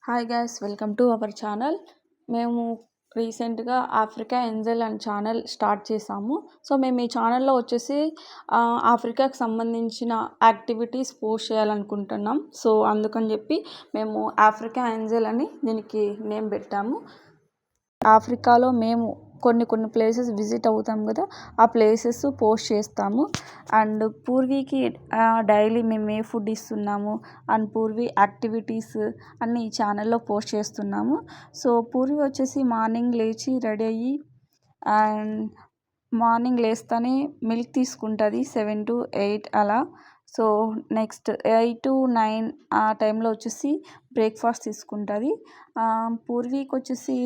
Hi guys, welcome to our channel. మేము రీసెంట్గా Africa Angel అనే ఛానల్ స్టార్ట్ చేసాము. సో మేము ఈ ఛానల్లో వచ్చేసి ఆఫ్రికాకి సంబంధించిన యాక్టివిటీస్ పోస్ట్ చేయాలనుకుంటున్నాం. సో అందుకని చెప్పి మేము ఆఫ్రికా ఏంజెల్ అని దీనికి నేమ్ పెట్టాము. ఆఫ్రికాలో మేము కొన్ని ప్లేసెస్ విజిట్ అవుతాం కదా, ఆ ప్లేసెస్ పోస్ట్ చేస్తాము. అండ్ పూర్వీకి డైలీ మేము ఏ ఫుడ్ ఇస్తున్నాము అండ్ పూర్వీ యాక్టివిటీస్ అన్నీ ఈ ఛానల్లో పోస్ట్ చేస్తున్నాము. సో పూర్వీ వచ్చేసి మార్నింగ్ లేచి రెడీ అయ్యి అండ్ మార్నింగ్ లేస్తేనే మిల్క్ తీసుకుంటుంది 7 to 8 అలా. సో నెక్స్ట్ 8 to 9 ఆ టైంలో వచ్చేసి బ్రేక్ఫాస్ట్ తీసుకుంటుంది. పూర్వీకి వచ్చేసి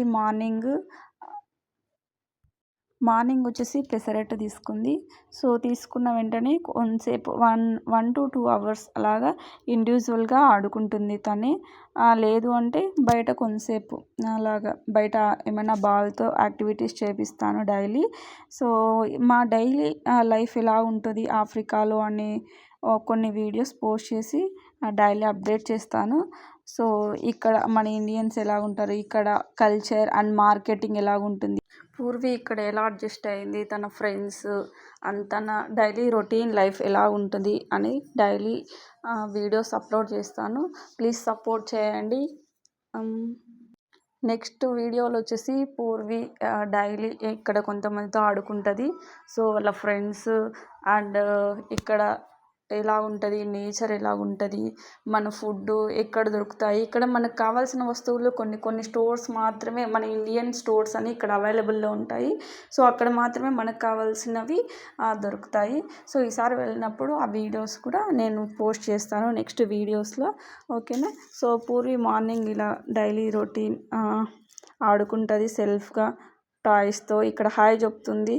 మార్నింగ్ వచ్చేసి పెసరట్టు తీసుకుంది. సో తీసుకున్న వెంటనే కొంతసేపు 1 to 2 అవర్స్ అలాగా ఇండివిజువల్గా ఆడుకుంటుంది తనే. లేదు అంటే బయట కొంతసేపు అలాగా బయట ఏమైనా బాల్తో యాక్టివిటీస్ చేపిస్తాను డైలీ. సో మా డైలీ లైఫ్ ఎలా ఉంటుంది ఆఫ్రికాలో అని కొన్ని వీడియోస్ పోస్ట్ చేసి డైలీ అప్డేట్ చేస్తాను. సో ఇక్కడ మన ఇండియన్స్ ఎలా ఉంటారు, ఇక్కడ కల్చర్ అండ్ మార్కెటింగ్ ఎలా ఉంటుంది, పూర్వీ ఇక్కడ ఎలా అడ్జస్ట్ అయింది, తన ఫ్రెండ్స్ అండ్ తన డైలీ రొటీన్ లైఫ్ ఎలా ఉంటుంది అని డైలీ వీడియోస్ అప్లోడ్ చేస్తాను. ప్లీజ్ సపోర్ట్ చేయండి. నెక్స్ట్ వీడియోలో వచ్చేసి పూర్వీ డైలీ ఇక్కడ కొంతమందితో ఆడుకుంటుంది. సో వాళ్ళ ఫ్రెండ్స్ అండ్ ఇక్కడ ఎలా ఉంటుంది, నేచర్ ఎలా ఉంటుంది, మన ఫుడ్ ఎక్కడ దొరుకుతాయి, ఇక్కడ మనకు కావాల్సిన వస్తువులు కొన్ని స్టోర్స్ మాత్రమే, మన ఇండియన్ స్టోర్స్ అని ఇక్కడ అవైలబుల్లో ఉంటాయి. సో అక్కడ మాత్రమే మనకు కావాల్సినవి దొరుకుతాయి. సో ఈసారి వెళ్ళినప్పుడు ఆ వీడియోస్ కూడా నేను పోస్ట్ చేస్తాను నెక్స్ట్ వీడియోస్లో, ఓకేనా. సో పూర్వీ మార్నింగ్ ఇలా డైలీ రొటీన్ ఆడుకుంటుంది సెల్ఫ్గా టాయ్స్తో. ఇక్కడ హాయ్ చెప్తుంది.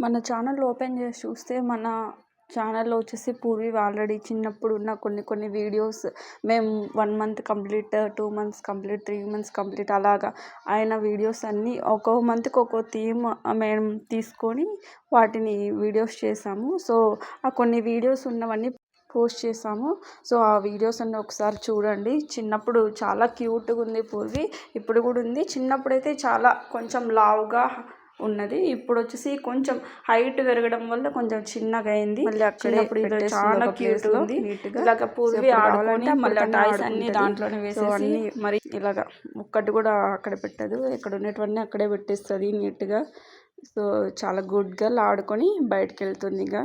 మన ఛానల్ ఓపెన్ చేసి చూస్తే మన ఛానల్లో వచ్చేసి పూర్వీ ఆల్రెడీ చిన్నప్పుడు ఉన్న కొన్ని వీడియోస్ మేము 1 month complete, 2 months complete, 3 months complete అలాగా ఆయన వీడియోస్ అన్నీ ఒక్కో మంత్కి ఒక్కో థీమ్ మేము తీసుకొని వాటిని వీడియోస్ చేసాము. సో ఆ కొన్ని వీడియోస్ ఉన్నవన్నీ పోస్ట్ చేసాము. సో ఆ వీడియోస్ అన్నీ ఒకసారి చూడండి. చిన్నప్పుడు చాలా క్యూట్గా ఉంది పూర్వీ, ఇప్పుడు కూడా ఉంది. చిన్నప్పుడైతే చాలా కొంచెం లావుగా ఉన్నది, ఇప్పుడు వచ్చేసి కొంచెం హైట్ పెరగడం వల్ల కొంచెం చిన్నగా అయింది. చిన్నప్పుడు చాలా క్యూట్ ఉంది. ఇలాగ పూర్వీ ఆడుకొని మళ్ళీ టాయ్స్ అన్ని దాంట్లోనే వేసేసి మరి ఇలాగ ఒక్కటి కూడా అక్కడ పెట్టదు, ఇక్కడ ఉన్నటువన్నీ అక్కడే పెట్టేస్తుంది నీట్గా. సో చాలా గుడ్ గర్ల్, ఆడుకొని బయటకు వెళ్తుంది. ఇక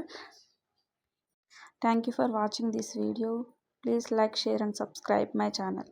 thank you for watching this video. Please like, share and subscribe my channel.